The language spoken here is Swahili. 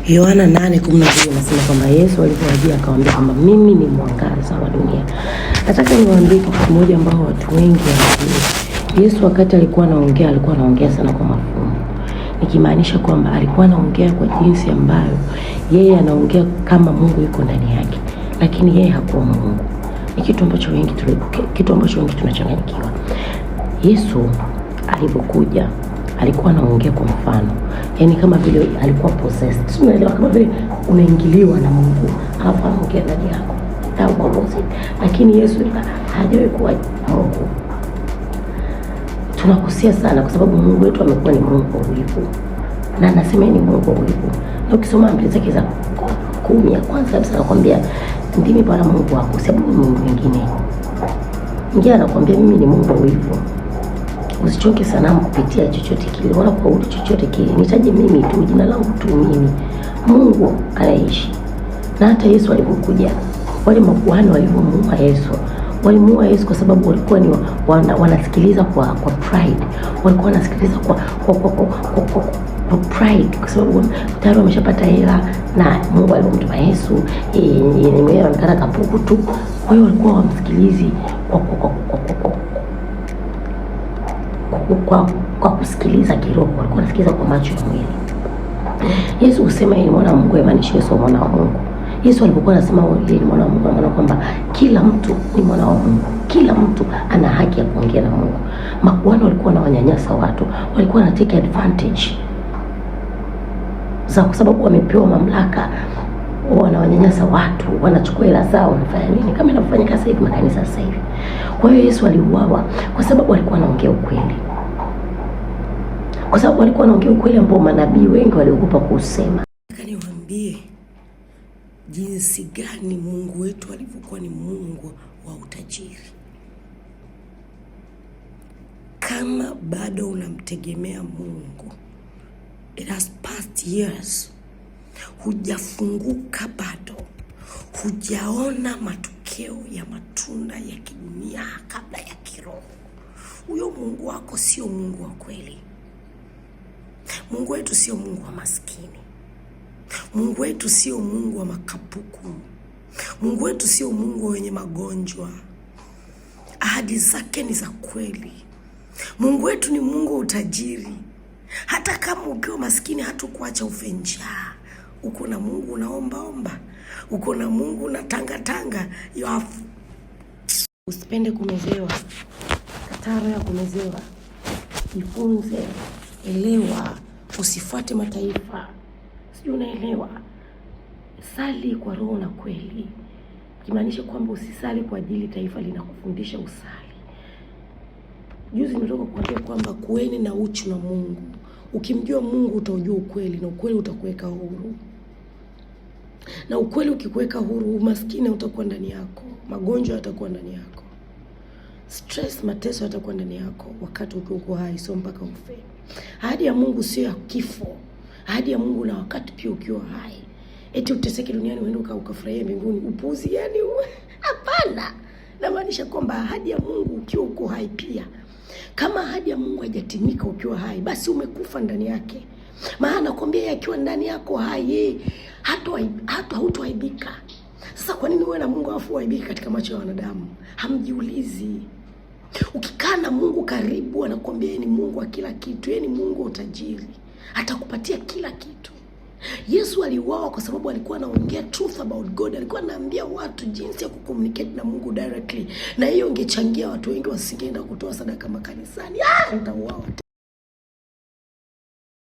Yohana 8:12 nasema kwamba Yesu alipowajia akamwambia kwamba mimi ni mwangaza wa dunia. Nataka niwaambie kitu kimoja ambao watu wengi hawajui. Yesu wakati alikuwa anaongea sana kwa mafumbo. Nikimaanisha kwamba alikuwa anaongea kwa jinsi ambayo yeye anaongea kama Mungu yuko ndani yake, lakini yeye hakuwa Mungu. Ni kitu ambacho wengi tunachanganyikiwa. Yesu alipokuja alikuwa anaongea kwa mfano. Yaani kama vile alikuwa possessed. Unaelewa, kama vile unaingiliwa na Mungu, alafu anaongea ndani yako. Lakini Yesu hajawahi kuwa Mungu. Tunakosea sana kwa sababu Mungu wetu amekuwa ni Mungu wa ulivu. Na anasema ni Mungu wa ulivu. Na ukisoma Biblia zake za 10 ya kwanza kabisa anakuambia ndimi Bwana Mungu wako, sababu Mungu mwingine. Ingia anakuambia mimi ni Mungu wa ulivu. Usichoke sana kupitia chochote kile wala kwa uli chochote kile. Nitaje mimi tu, jina langu tu mimi. Mungu anaishi. Na hata Yesu alipokuja, wale makuhani walimuua Yesu. Walimuua Yesu kwa sababu walikuwa ni wanasikiliza kwa pride. Walikuwa wanasikiliza kwa pride kwa sababu tayari wameshapata hela na Mungu alimtuma Yesu. Yeye anaonekana kapuku tu. Kwa hiyo walikuwa wamsikilizi kwa kusikiliza kiroho, walikuwa wanasikiliza kwa macho ya mwili. Yesu husema yeye ni mwana wa Mungu, imaanisha Yesu ni mwana wa Mungu. Yesu alipokuwa anasema yeye ni mwana wa Mungu, maana kwamba kila mtu ni mwana wa Mungu. Kila mtu ana haki ya kuongea na Mungu. Makuhani walikuwa wanawanyanyasa watu, walikuwa wana take advantage kwa sababu wamepewa mamlaka, wanawanyanyasa watu, wanachukua hela zao, wanafanya nini kama inavyofanyika sasa hivi makanisa sasa hivi. Kwa hiyo Yesu aliuawa kwa sababu alikuwa anaongea ukweli. Kwa sababu alikuwa anaongea ukweli ambao manabii wengi waliogopa kusema. Nataka niwaambie jinsi gani Mungu wetu alivyokuwa ni Mungu wa utajiri. Kama bado unamtegemea Mungu, it has past years, hujafunguka bado, hujaona matokeo ya matunda ya kidunia kabla ya kiroho, huyo Mungu wako sio Mungu wa kweli. Mungu wetu sio Mungu wa maskini. Mungu wetu sio Mungu wa makapuku. Mungu wetu sio Mungu wenye magonjwa. Ahadi zake ni za kweli. Mungu wetu ni Mungu wa utajiri. Hata kama ukiwa maskini hatakuacha ufe njaa. Uko na Mungu unaomba. Uko na Mungu unatanga. Usipende kumezewa. Katara ya kumezewa. Jifunze, elewa, usifuate mataifa. Sijui unaelewa. Sali kwa roho na kweli. Kimaanisha kwamba usisali kwa ajili taifa linakufundisha usali. Juzi nimetoka kuambia kwamba kueni na uchu na Mungu. Ukimjua Mungu utaujua ukweli na ukweli utakuweka huru. Na ukweli ukikuweka huru, umaskini utakuwa ndani yako, magonjwa yatakuwa ndani yako, stress, mateso yatakuwa ndani yako wakati uko hai, sio mpaka ufe. Ahadi ya Mungu sio ya kifo. Ahadi ya Mungu na wakati pia ukiwa hai. Eti uteseke duniani uende ukafurahia mbinguni. Upuzi yani, hapana. Namaanisha kwamba ahadi ya Mungu ukiwa uko hai pia. Kama ahadi ya Mungu haijatimika ukiwa hai, basi umekufa ndani yake. Maana nakwambia yeye akiwa ndani yako hai, hata hutoaibika. Sasa kwa nini wewe na Mungu afu aibika katika macho ya wanadamu? Hamjiulizi. Ukikaa na Mungu karibu, anakuambia yeye ni Mungu wa kila kitu, yeye ni Mungu wa utajiri. Atakupatia kila kitu. Yesu aliuawa kwa sababu alikuwa anaongea truth about God. Alikuwa anaambia watu jinsi ya kucommunicate na Mungu directly. Na hiyo ingechangia watu wengi wasingeenda kutoa sadaka makanisani. Nitauawa.